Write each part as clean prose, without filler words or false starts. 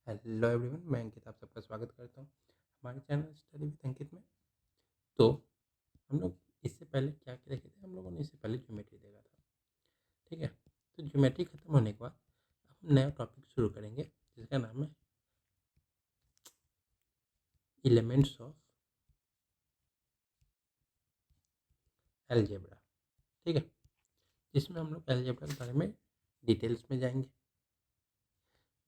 Hello everyone, मैं अंकित आप सबका स्वागत करता हूँ हमारे चैनल स्टडी विद अंकित में। तो हम लोग इससे पहले क्या क्या देखे थे, हम लोगों ने इससे पहले ज्योमेट्री देखा था। ठीक है, तो ज्योमेट्री खत्म होने के बाद हम नया टॉपिक शुरू करेंगे जिसका नाम है एलिमेंट्स ऑफ अलजेब्रा। ठीक है, जिसमें हम लोग अलजेब्रा के बारे में डिटेल्स में जाएंगे।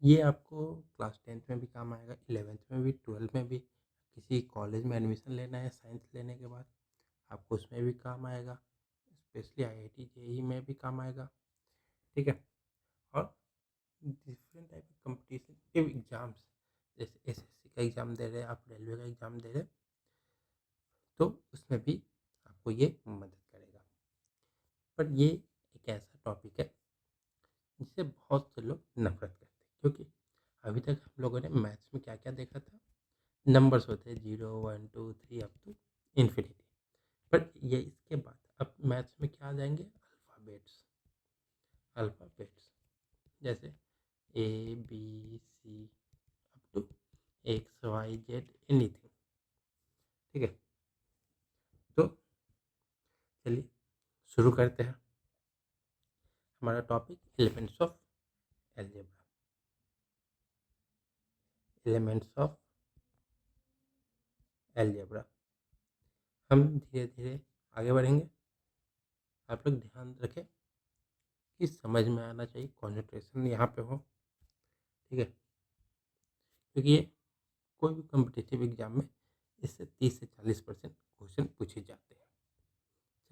ये आपको क्लास 10th में भी काम आएगा, 11th में भी, 12th में भी। किसी कॉलेज में एडमिशन लेना है साइंस लेने के बाद, आपको उसमें भी काम आएगा। स्पेशली आईआईटी जेई में भी काम आएगा। ठीक है, और डिफरेंट टाइप के कॉम्पिटिटिव एग्जाम्स, जैसे एसएससी का एग्ज़ाम दे रहे हैं आप, रेलवे का एग्ज़ाम दे रहे हैं, तो उसमें भी आपको ये मदद करेगा। पर ये एक ऐसा टॉपिक है जिससे बहुत से लोग नफरत करते हैं, क्योंकि अभी तक हम लोगों ने मैथ्स में क्या क्या देखा था। नंबर्स होते हैं 0 1 2 3 अप टू इन्फिनिटी। पर ये इसके बाद अब मैथ्स में क्या आ जाएंगे, अल्फ़ाबेट्स। अल्फ़ाबेट्स जैसे A B C up to X Y Z anything. ठीक है, तो चलिए शुरू करते हैं हमारा topic, elements of algebra. Elements of algebra, हम धीरे धीरे आगे बढ़ेंगे। आप लोग ध्यान रखें कि समझ में आना चाहिए, कॉन्सेंट्रेशन यहाँ पे हो। ठीक है, क्योंकि ये कोई भी कॉम्पिटिटिव एग्जाम में इससे 30 से 40% क्वेश्चन पूछे जाते हैं,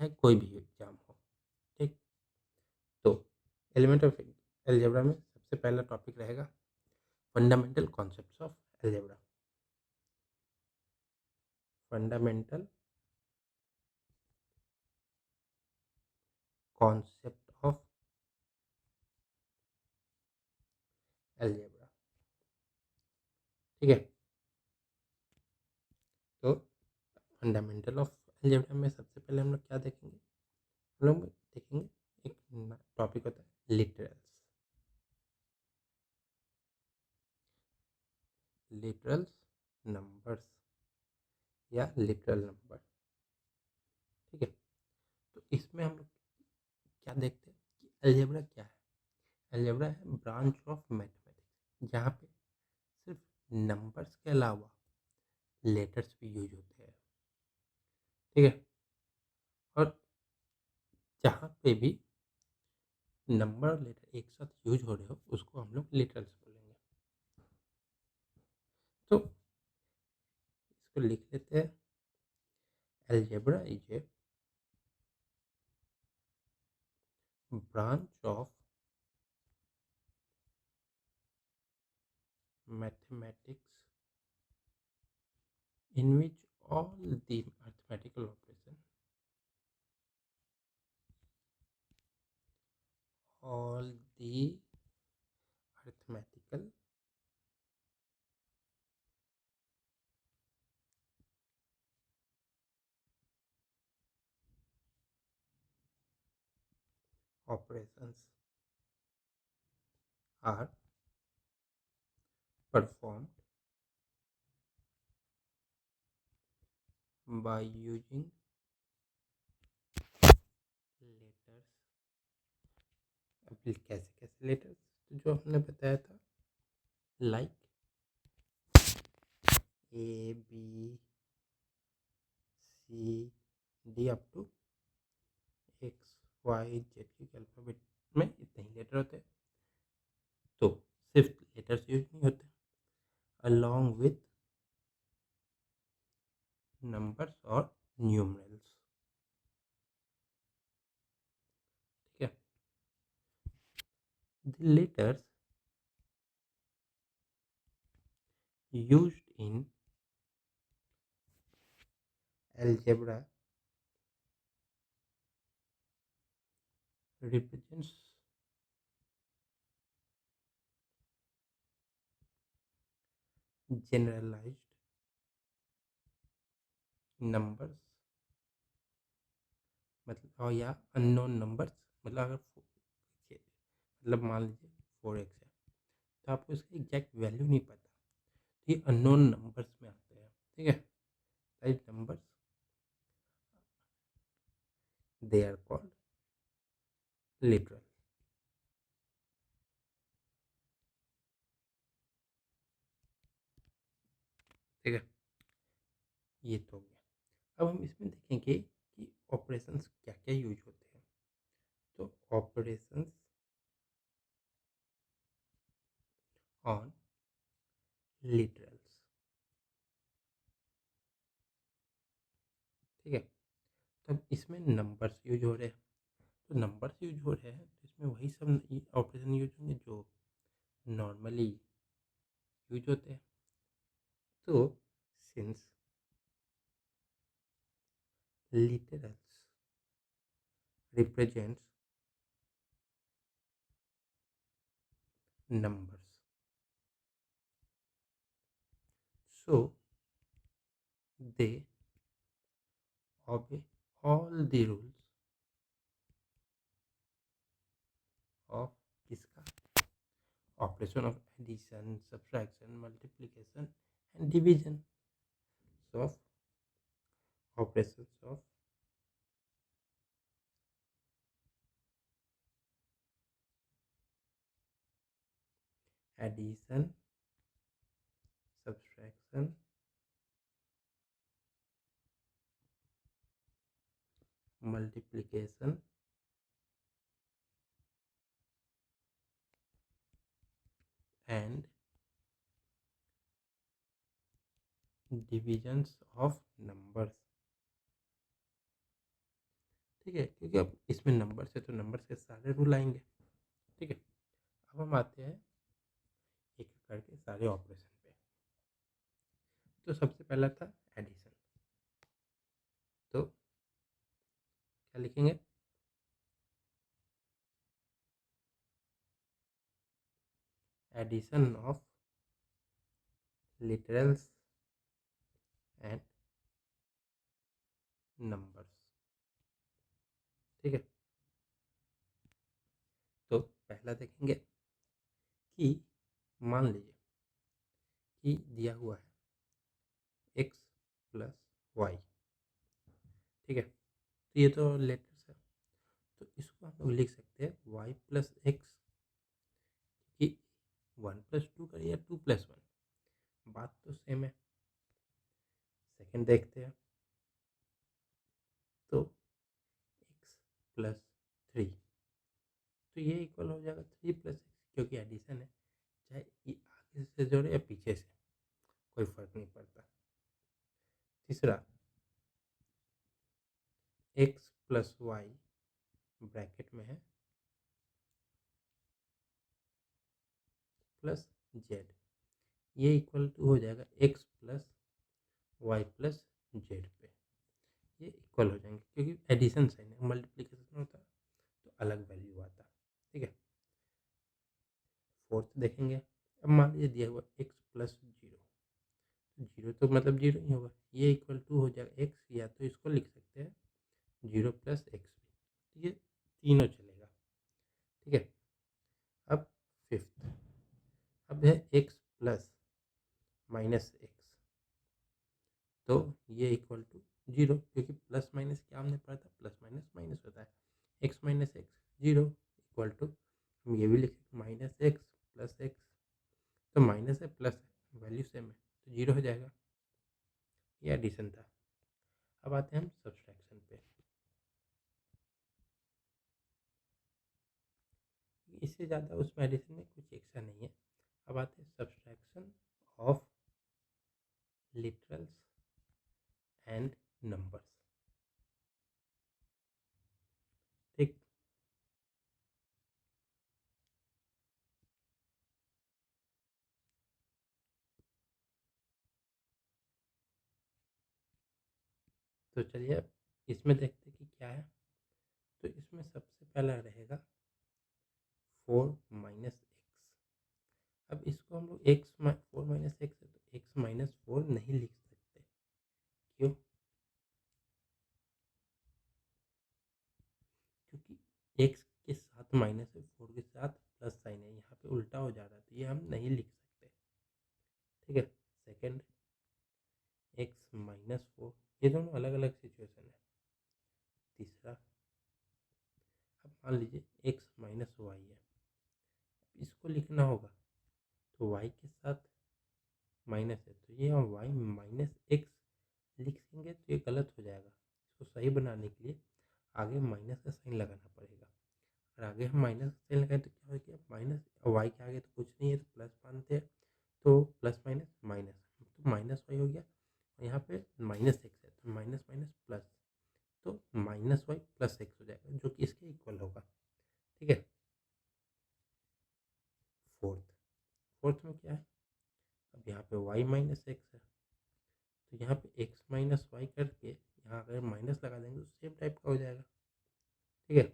चाहे कोई भी एग्जाम हो। ठीक, तो एलिमेंट ऑफ अलजेब्रा में सबसे पहला टॉपिक रहेगा fundamental concepts of algebra. Fundamental concept of algebra. ठीक है, तो फंडामेंटल ऑफ अलजेब्रा में सबसे पहले हम लोग क्या देखेंगे, हम लोग देखेंगे एक टॉपिक होता है लिटरल्स। लिटरल्स नंबर्स या लिटरल नंबर। ठीक है, तो इसमें हम लोग क्या देखते हैं कि अलजेब्रा क्या है। अलजेब्रा है ब्रांच ऑफ मैथमेटिक्स जहाँ पे सिर्फ नंबर्स के अलावा लेटर्स भी यूज होते हैं। ठीक है, और जहाँ पे भी नंबर और लेटर एक साथ यूज हो रहे हो उसको हम लोग लिटरल्स बोलेंगे। तो इसको लिख लेते हैं, algebra is a branch of mathematics in which all the mathematical operation, all the arithmetical operations are performed by using letters। अब कैसे कैसे लेटर्स, तो जो हमने बताया था, like A B C D up to X Y Z के alphabet में इतने ही लेटर होते हैं। तो सिर्फ लेटर्स यूज नहीं होते, अलॉन्ग विथ नंबर्स और न्यूमरल्स। ठीक है, the letters used in algebra represents generalized numbers, मतलब और या अननोन नंबर्स। मतलब अगर मतलब मान लीजिए 4x है, तो आपको इसका एग्जैक्ट वैल्यू नहीं पता, तो ये अननोन नंबर्स में आते हैं। ठीक है, right numbers they are called literal. ठीक है, ये तो हो गया। अब हम इसमें देखेंगे कि ऑपरेशंस क्या क्या यूज होते हैं। तो ऑपरेशंस ऑन लिटरल्स। ठीक है, तब इसमें नंबर्स यूज हो रहे हैं। तो नंबर्स यूज हो रहे हैं तो इसमें वही सब ऑपरेशन यूज होंगे जो नॉर्मली यूज होते हैं। तो since literals represents numbers, so they obey all the rules of इसका operation of addition, subtraction, multiplication and division. So of operations of addition, subtraction, multiplication and divisions of numbers। ठीक है, क्योंकि अब इसमें numbers है तो नंबर्स के सारे रूल आएंगे। ठीक है, अब हम आते हैं एक एक करके सारे ऑपरेशन पे। तो सबसे पहला था एडिशन। तो क्या लिखेंगे? Addition of literals and numbers. ठीक है, तो पहला देखेंगे कि मान लीजिए कि दिया हुआ है x प्लस वाई। ठीक है, तो ये तो लेटर्स है, तो इसको हम लोग लिख सकते हैं y प्लस एक्स, कि 1+2 करिए या 2+1, बात तो सेम है। सेकंड देखते हैं, तो x प्लस 3, तो ये इक्वल हो जाएगा 3+x, क्योंकि एडिशन है, चाहे ये आगे से जोड़े या पीछे से कोई फर्क नहीं पड़ता। तीसरा x प्लस वाई ब्रैकेट में है प्लस जेड, ये इक्वल टू हो जाएगा x plus Y plus Z पे, ये इक्वल हो जाएंगे क्योंकि एडिशन साइन है, मल्टीप्लिकेशन होता तो अलग वैल्यू आता। ठीक है, फोर्थ देखेंगे। अब मान लीजिए दिया हुआ x प्लस जीरो, तो जीरो तो मतलब जीरो ही होगा, ये इक्वल टू हो जाएगा x, या तो इसको लिख सकते हैं जीरो प्लस एक्स भी, तो ये तीनों चलेगा। ठीक है, अब फिफ्थ, अब है x प्लस माइनस एक्स, तो ये इक्वल टू जीरो, क्योंकि प्लस माइनस क्या हमने पढ़ा था, प्लस माइनस माइनस होता है, X minus X zero equal to, हम ये भी लिखें माइनस एक्स प्लस एक्स, तो माइनस है प्लस है वैल्यू सेम है तो जीरो हो जाएगा। ये एडिशन था। अब आते हैं हम सब्सट्रैक्शन पे। इससे ज़्यादा उसमें एडिशन में कुछ एक्स्ट्रा नहीं है। अब आते हैं subtraction of literals and numbers. ठीक, तो चलिए अब इसमें देखते हैं कि क्या है। तो इसमें सबसे पहला रहेगा 4 - एक्स। अब इसको हम लोग एक्स 4 - एक्स है तो x-4 नहीं लिख सकते। क्यों? क्योंकि x के साथ माइनस है, 4 के साथ प्लस साइन है, यहाँ पे उल्टा हो जा रहा है, तो ये हम नहीं लिख सकते। ठीक है। सेकेंड, x-4, ये दोनों अलग अलग सिचुएशन है। तीसरा, अब मान लीजिए x-y है, इसको लिखना होगा तो y के साथ माइनस है, तो ये हम y-x लिखेंगे तो ये गलत हो जाएगा। इसको सही बनाने के लिए आगे माइनस का साइन लगाना पड़ेगा। और आगे हम माइनस का साइन लगाए तो क्या हो गया, माइनस वाई के आगे तो कुछ नहीं है तो प्लस मानते हैं, तो प्लस माइनस माइनस, तो माइनस वाई हो गया। और यहाँ पे माइनस एक्स है तो माइनस माइनस प्लस, तो माइनस वाई प्लस एक्स हो जाएगा जो कि इसके इक्वल होगा। ठीक है। फोर्थ में क्या है, अब यहाँ पे y माइनस एक्स है, तो यहाँ पे x माइनस वाई करके यहाँ अगर माइनस लगा देंगे तो सेम टाइप का हो जाएगा। ठीक है।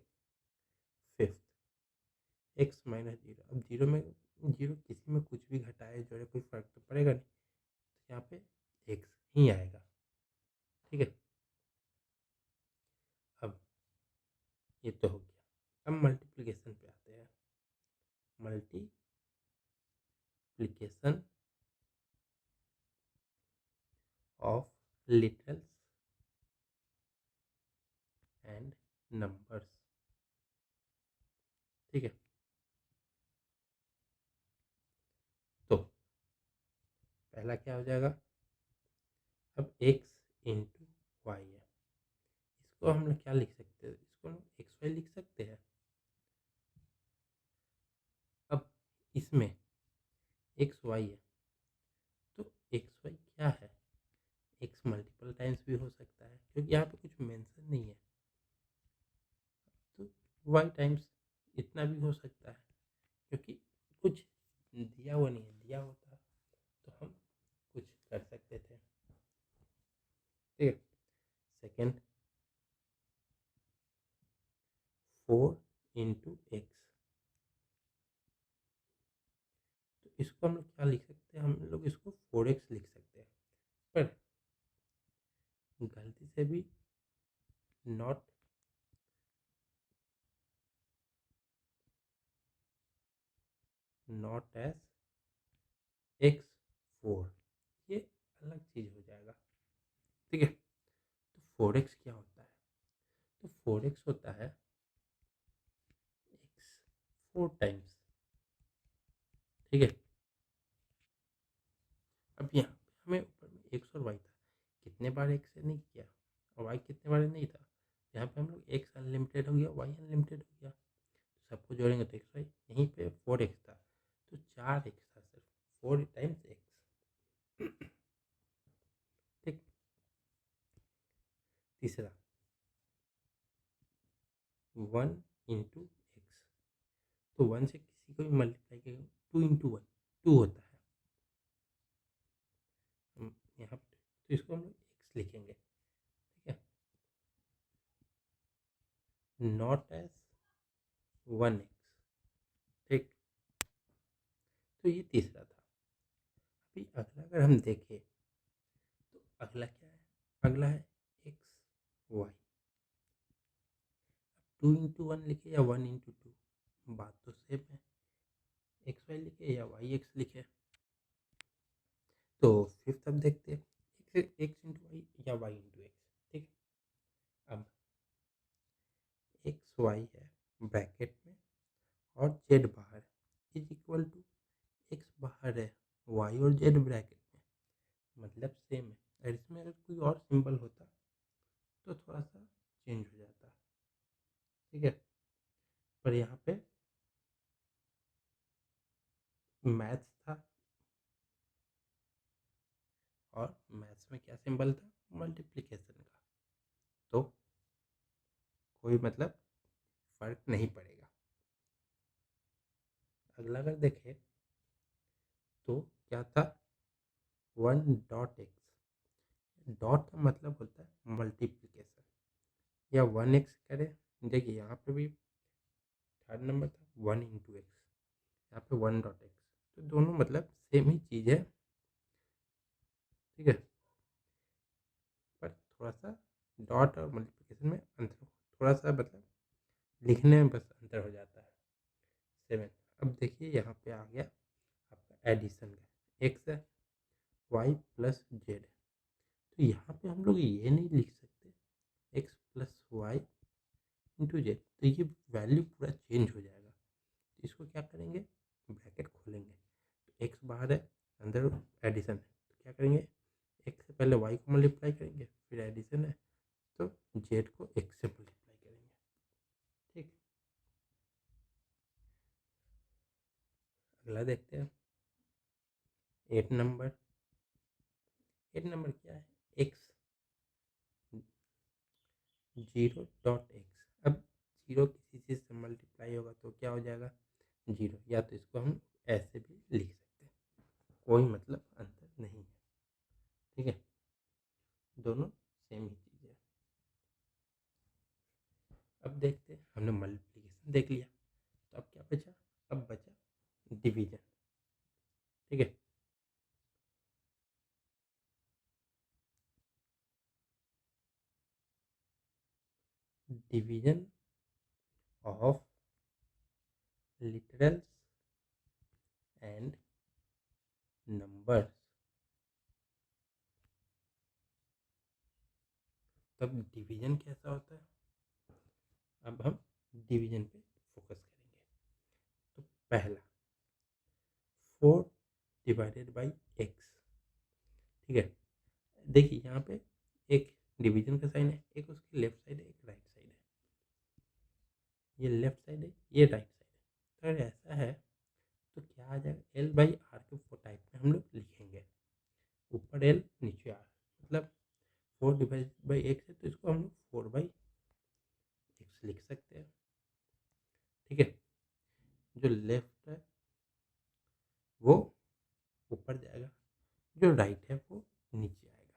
फिफ्थ, x माइनस जीरो, अब जीरो किसी में कुछ भी घटाए जोड़े कोई फर्क तो पड़ेगा नहीं, तो यहाँ पे x ही आएगा। ठीक है। अब ये तो हो गया। अब मल्टीप्लिकेशन पे आते हैं। Multiplication of literals and numbers. ठीक है। तो पहला क्या हो जाएगा, अब x इंटू वाई है, इसको हम लोग क्या लिख सकते हैं, इसको हम एक्स वाई लिख सकते हैं। अब इसमें एक्स वाई है तो एक्स वाई क्या है, एक्स मल्टीपल टाइम्स भी हो सकता है क्योंकि यहाँ पे कुछ मेंशन नहीं है, तो वाई टाइम्स इतना भी हो सकता है क्योंकि कुछ दिया हुआ नहीं है, दिया होता तो हम कुछ कर सकते थे। ठीक है। सेकेंड, 4 × x, तो इसको हम लोग क्या लिख सकते हैं, हम लोग इसको 4x लिख सकते हैं, पर गलती से भी नॉट एज x4, ये अलग चीज़ हो जाएगा। ठीक है। तो 4x क्या होता है, तो 4x होता है x 4 टाइम्स। ठीक है। अब यहाँ पे हमें ऊपर में x और y था, कितने बार x से नहीं किया और y कितने बार नहीं था, यहाँ पे हम लोग x अनलिमिटेड हो गया, y अनलिमिटेड हो गया, तो सबको जोड़ेंगे तो एक्स वाई, यहीं पे 4x था तो 4x था, सिर्फ 4 टाइम्स x। ठीक। तीसरा, 1 × x, तो 1 से किसी को भी मल्टीप्लाई करेंगे 2 × 1 2 होता है, हम यहाँ पे तो इसको हम लोग x लिखेंगे। ठीक है। Not as 1x। ठीक। तो ये तीसरा था। अभी अगला अगर हम देखें तो अगला क्या है, अगला है एक्स वाई। 2 × 1 लिखे या 1 × 2, बात तो सेम है, एक्स वाई लिखे या वाई एक्स लिखे। तो फिफ्थ अब देखते हैं, एक्स इंटू वाई या वाई इंटू एक्स। ठीक है। अब एक्स वाई है ब्रैकेट में और जेड बाहर इज इक्वल टू एक्स बाहर है, वाई और जेड ब्रैकेट में, मतलब सेम है। और इसमें अगर कोई और सिंबल होता तो थोड़ा सा चेंज हो जाता। ठीक है। पर यहाँ पे मैथ्स था और मैथ्स में क्या सिंबल था, मल्टीप्लिकेशन का, तो कोई मतलब फर्क नहीं पड़ेगा। अगला अगर देखें तो क्या था, 1.x, डॉट का मतलब होता है मल्टीप्लिकेशन, या 1x करें, देखिए यहाँ पे भी थर्ड नंबर था 1 × x, यहाँ पे 1.x, तो दोनों मतलब सेम ही चीज़ है। ठीक है। पर थोड़ा सा डॉट और मल्टीप्लिकेशन में अंतर, थोड़ा सा मतलब लिखने में बस अंतर हो जाता है। 7, अब देखिए यहाँ पे आ गया एडिशन का, एक्स है वाई प्लस जेड है। तो यहाँ पे हम लोग ये नहीं लिख सकते X plus Y into Z, तो ये वैल्यू पूरा चेंज हो जाएगा। तो इसको क्या करेंगे, ब्रैकेट खोलेंगे, तो एक्स बाहर है, अंदर एडिशन है, तो क्या करेंगे, एक्स से पहले वाई को मल्टीप्लाई करेंगे, फिर एडिशन है तो जेड को एक्स से मल्टीप्लाई करेंगे। ठीक, अगला देखते हैं 8 नंबर। 8 नंबर क्या है, एक्स 0.x। अब जीरो किसी चीज़ से मल्टीप्लाई होगा तो क्या हो जाएगा, जीरो, या तो इसको हम ऐसे भी लिख सकते हैं, कोई मतलब अंतर नहीं है। ठीक है, दोनों सेम ही चीज़ है। अब देखते हैं, हमने मल्टीप्लिकेशन देख लिया, तो अब क्या बचा, अब बचा डिवीजन। ठीक है, division of literals and numbers. तब डिवीजन कैसा होता है, अब हम डिवीजन पे फोकस करेंगे। तो पहला 4/x। ठीक है, देखिए यहाँ पे एक डिवीजन का साइन है, एक उसकी लेफ्ट साइड है, एक राइट साइड है, ये लेफ्ट साइड है, ये राइट साइड है। तो अगर ऐसा है तो क्या आ जाएगा, L/R के टाइप में हम लोग लिखेंगे, ऊपर L नीचे R, मतलब 4/x है तो इसको हम लोग 4/x लिख सकते हैं। ठीक है, जो लेफ्ट है वो ऊपर जाएगा, जो राइट है वो नीचे आएगा।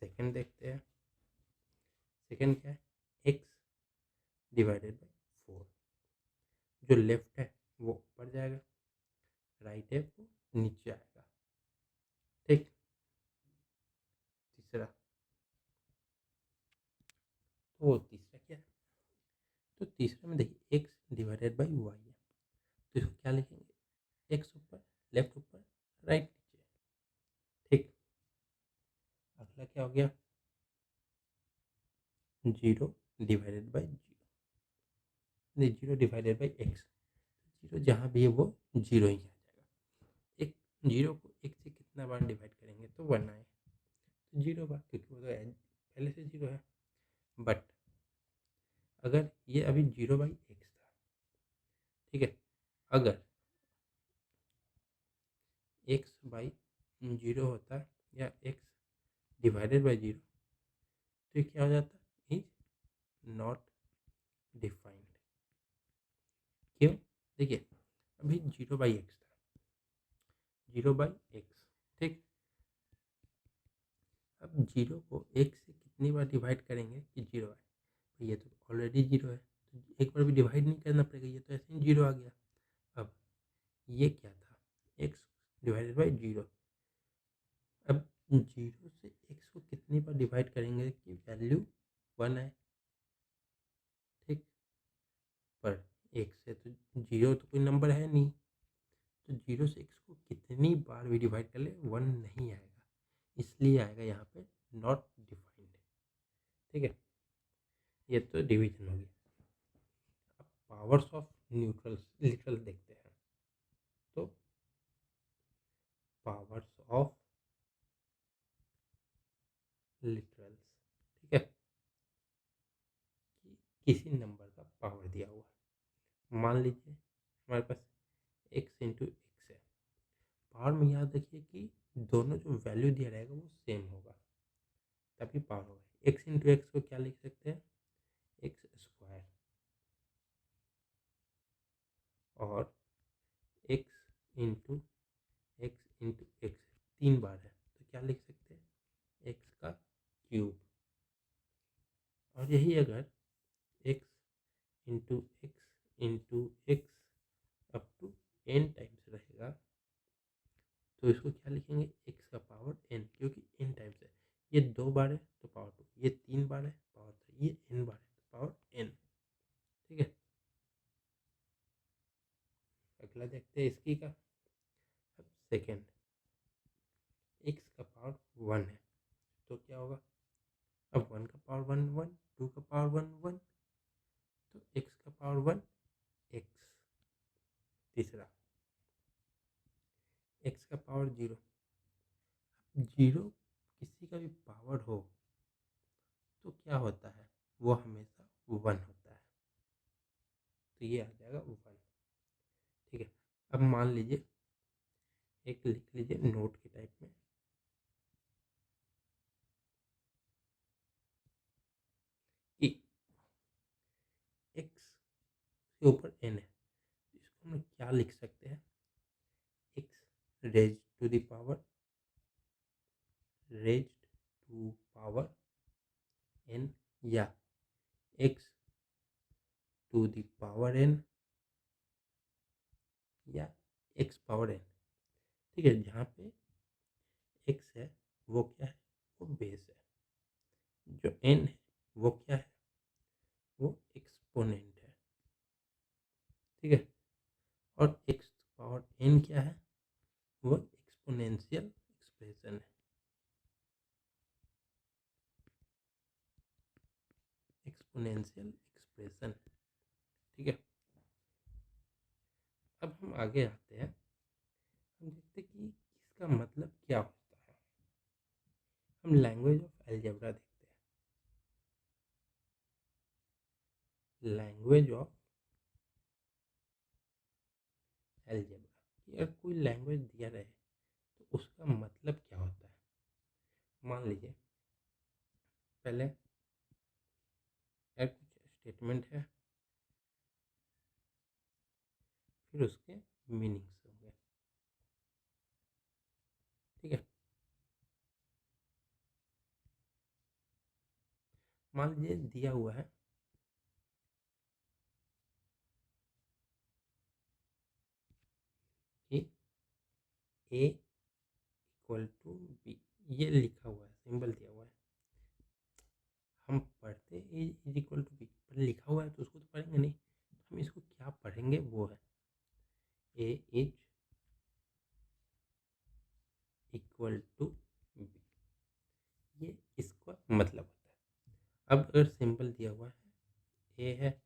सेकंड देखते हैं, सेकंड क्या है, x/4। जो लेफ्ट है वो ऊपर जाएगा, राइट है वो नीचे आएगा। ठीक, तीसरा, तो तीसरा क्या है, तो तीसरे में देखिए x/y है, तो इसको क्या लिखेंगे, एक्स ऊपर, लेफ्ट ऊपर, राइट नीचे। ठीक, अगला क्या हो गया, 0/0, नहीं 0/x, जीरो जहाँ भी है वो जीरो ही आ जाएगा। एक जीरो को एक से कितना बार डिवाइड करेंगे तो 1 आए, तो 0 बार, क्योंकि वो तो पहले से जीरो है। बट अगर ये अभी 0/x था, ठीक है, अगर x/0 होता या x/0, तो ये क्या हो जाता, इज नॉट डिफाइंड। क्यों, देखिए अभी 0/x था, 0/x। ठीक, अब जीरो को एक से कितनी बार डिवाइड करेंगे कि जीरो आए, तो ये तो ऑलरेडी जीरो है, तो एक बार भी डिवाइड नहीं करना पड़ेगा, ये तो ऐसे ही जीरो आ गया। अब ये क्या था, x/0। अब जीरो से एक्स को कितनी बार डिवाइड करेंगे कि वैल्यू 1 आए। ठीक, पर एक से तो जीरो तो कोई नंबर है नहीं, तो जीरो से एक्स को कितनी बार भी डिवाइड कर ले 1 नहीं आएगा, इसलिए आएगा यहाँ पे नॉट डिफाइंड। ठीक है, ये तो डिवीजन हो गया। अब पावर्स ऑफ न्यूट्रल्स लिटरल देखते हैं, तो पावर्स ऑफ लिटरल्स, ठीक है, कि किसी नंबर का पावर दिया हुआ है, मान लीजिए हमारे पास x/x है, पावर में याद रखिए कि दोनों जो वैल्यू दिया रहेगा वो सेम होगा, तभी पावर होगा। x/x को क्या लिख सकते हैं, x² और x/x 3 बार है तो क्या लिख सकते हैं, x³ और यही अगर x/x up to n times रहेगा तो इसको क्या लिखेंगे, x का पावर n, क्योंकि n टाइम्स है, ये 2 बार है तो पावर 2, ये 3 बार है पावर 3, ये n बार है तो पावर n। ठीक है, अगला देखते हैं इसकी का। अब सेकेंड, एक्स का पावर 1 है तो क्या होगा? अब 1 का पावर 1 1, 2 का पावर 1 1, तो एक्स का पावर 1 एक्स। तीसरा, एक्स का पावर 0। जीरो किसी का भी पावर हो तो क्या होता है? वो हमेशा 1 होता है, तो ये आ जाएगा 1। ठीक है। अब मान लीजिए, एक लिख लीजिए नोट के टाइप में कि एक्स के ऊपर n है, तो इसको हम क्या लिख सकते हैं? X raise to the power n, या X to the power n, या एक्स पावर n। ठीक है। जहाँ पे एक्स है वो क्या है? वो बेस है। जो n है वो क्या है? वो एक्सपोनेंट है। ठीक है। और एक्स पावर n क्या है? वो एक्सपोनेंशियल एक्सप्रेशन है। Exponential expression. ठीक है। अब हम आगे आते हैं, हम देखते हैं कि इसका मतलब क्या होता है। हम लैंग्वेज ऑफ अलजेब्रा देखते हैं। लैंग्वेज ऑफ अलजेब्रा, अगर कोई लैंग्वेज दिया रहे तो उसका मतलब क्या होता है? मान लीजिए, पहले कुछ स्टेटमेंट है, फिर उसके मीनिंग्स होंगे। ठीक है। मान लीजिए दिया हुआ है कि ए इक्वल टू बी, ये लिखा हुआ है, सिंबल दिया हुआ है। हम पढ़ते ए इज इक्वल टू बी, पर लिखा हुआ है तो उसको तो पढ़ेंगे नहीं, तो हम इसको क्या पढ़ेंगे? वो है A is equal to B, ये इसका मतलब होता है। अब अगर सिंबल दिया हुआ है, ए है,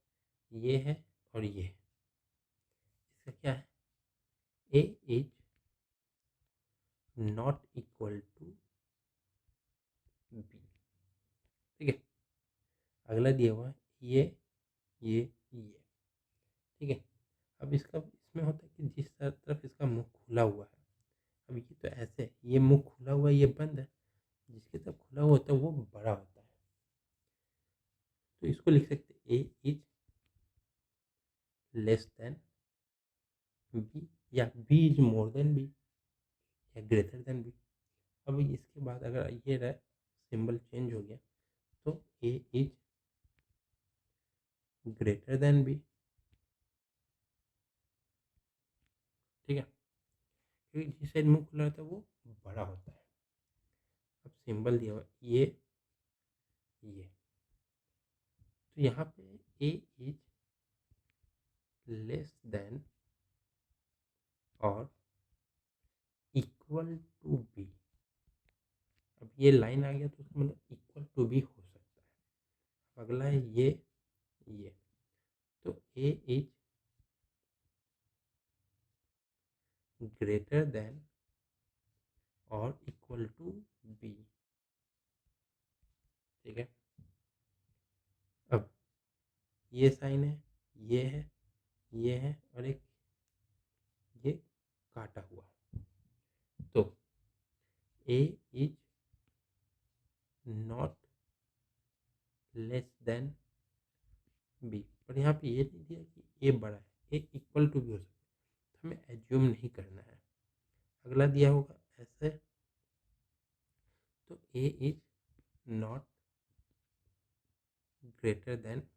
ये है और ये है, इसका क्या है? A is not equal to B. ठीक है। अगला दिया हुआ है ये। ठीक है। अब इसका इसमें होता है कि जिस तरफ इसका मुंह खुला हुआ है, अब ये तो ऐसे है, ये मुंह खुला हुआ है, ये बंद है, जिसकी तरफ खुला हुआ होता है वो बड़ा होता है। तो इसको लिख सकते हैं A is less than B, या B is more than B, या ग्रेटर देन बी। अब इसके बाद अगर ये रहा, सिंबल चेंज हो गया, तो A is greater than B. ठीक है। क्योंकि जिस साइड मुंह खुला रहता है वो बड़ा होता है। अब सिंबल दिया हुआ है ये, तो यहाँ पे ए इज लेस देन और इक्वल टू बी। अब ये लाइन आ गया तो उसका मतलब इक्वल टू भी हो सकता है। अगला है ये, तो ए इज ग्रेटर देन और इक्वल टू बी। ठीक है। अब ये साइन है, ये है, ये है, और एक ये काटा हुआ, तो A is not less than B. पर यहाँ पे ये नहीं दिया कि ए बड़ा है, ए इक्वल टू भी हो सकता है, तो हमें एज्यूम नहीं करना है। अगला दिया होगा ऐसे, तो A is not greater than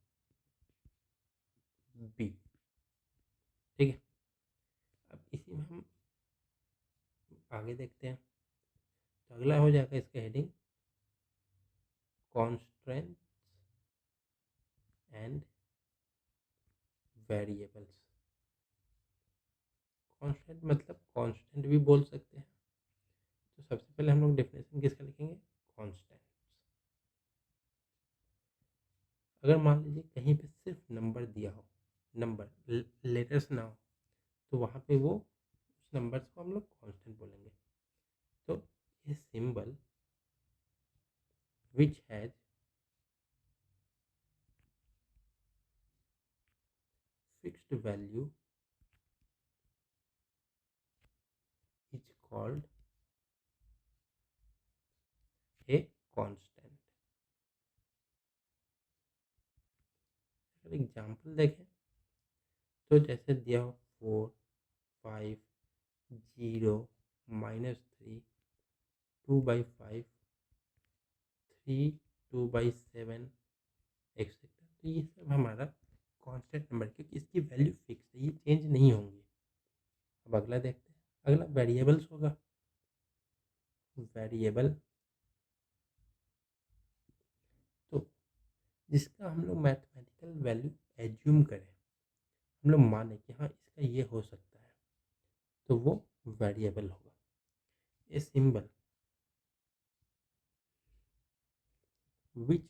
B. ठीक है। अब इसी में हम आगे देखते हैं, तो अगला हो जाएगा इसका heading constants and variables. Constant मतलब कांस्टेंट भी बोल सकते हैं। तो सबसे पहले हम लोग डेफिनेशन किसका लिखेंगे, कांस्टेंट। अगर मान लीजिए कहीं पे सिर्फ नंबर दिया हो, नंबर लेटर्स ना हो, तो वहाँ पे वो उस नंबर्स को हम लोग कांस्टेंट बोलेंगे। तो ये symbol which has fixed value is called a constant. अगर एग्जाम्पल देखें तो जैसे दिया हो 4, 5, 0, -3, 2/5, 3, 2/7 एक्सेट्रा। तो ये सब हमारा कांस्टेंट नंबर, क्योंकि इसकी वैल्यू फिक्स है, ये चेंज नहीं होंगी। अब अगला देखते हैं, अगला वेरिएबल्स होगा। वेरिएबल तो जिसका हम लोग मैथमेटिकल वैल्यू एज्यूम करें, हम लोग माने कि हाँ इसका ये हो सकता है, तो वो वेरिएबल होगा। A symbol which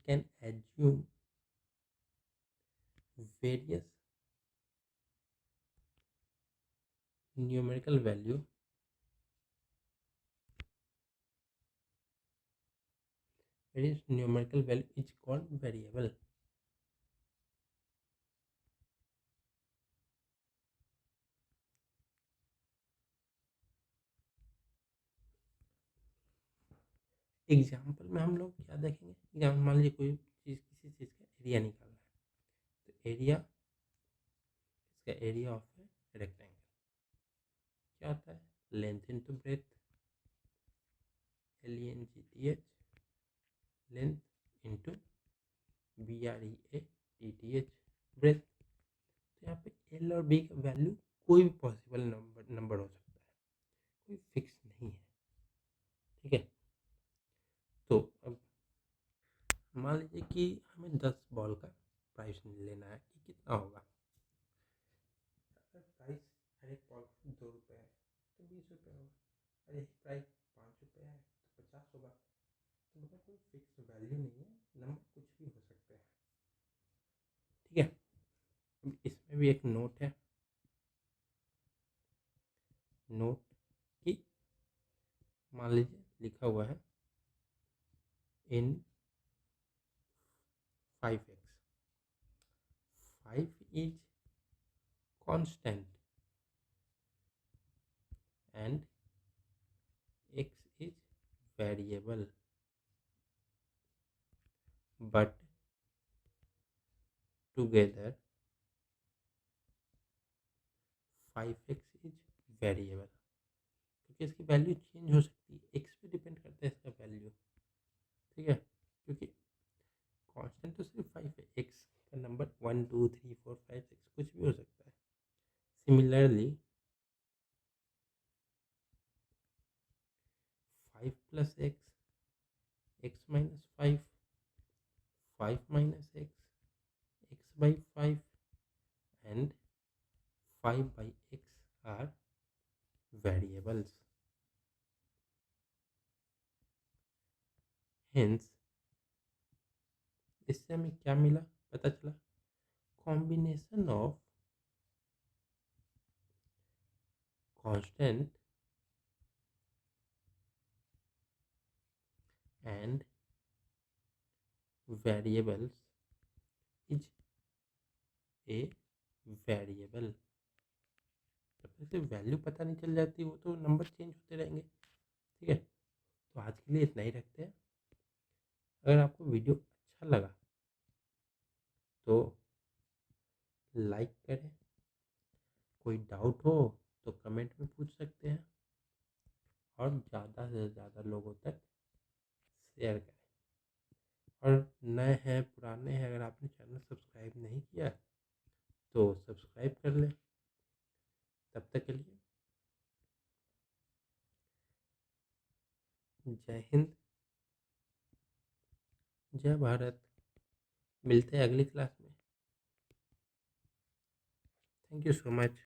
can assume various numerical value, is called variable। Example में हम लोग क्या देखेंगे, एग्जाम्पल मान लीजिए कोई चीज़, किसी चीज़ का एरिया निकालना है, तो एरिया, इसका एरिया ऑफ ए रेक्टेंगल क्या होता है, length into breath, LENGTH, length into BREATH, breath. तो यहाँ पे एल और बी का वैल्यू कोई भी पॉसिबल नंबर हो सकता है, कोई फिक्स नहीं है। ठीक है, तो अब मान लीजिए कि हमें 10 बॉल का प्राइस लेना है कि कितना होगा। अगर प्राइस हर एक बॉल का 2 रुपये है तो 20 रुपये होगा, और यही प्राइस 5 रुपये है तो 50 होगा। तो मतलब कोई फिक्स वैल्यू नहीं है, नंबर कुछ भी हो सकते हैं। ठीक है, अब इसमें भी एक नोट है, नोट कि मान लीजिए लिखा हुआ है इन 5x, 5 is constant and x is variable, but together 5x is variable. क्योंकि इसकी वैल्यू चेंज हो सकती है, एक्स पे डिपेंड करता है इसका वैल्यू। ठीक है, क्योंकि कांस्टेंट तो सिर्फ 5 है, एक्स का नंबर 1, 2, 3, 4, 5, 6 कुछ भी हो सकता है। Similarly 5 plus x, x minus 5, 5 minus x, x by 5 and 5 by x are variables। Hence इससे हमें क्या मिला, पता चला, combination of constant and variables is a variable. जब तक से वैल्यू पता नहीं चल जाती, वो तो नंबर चेंज होते रहेंगे। ठीक है, तो आज के लिए इतना ही रखते हैं। अगर आपको वीडियो अच्छा लगा तो लाइक करें, कोई डाउट हो तो कमेंट में पूछ सकते हैं, और ज़्यादा से ज़्यादा लोगों तक शेयर करें। और नए हैं, पुराने हैं, अगर आपने चैनल सब्सक्राइब नहीं किया तो सब्सक्राइब कर लें। तब तक के लिए जय हिंद, जय भारत। मिलते हैं अगली क्लास में। Thank you so much.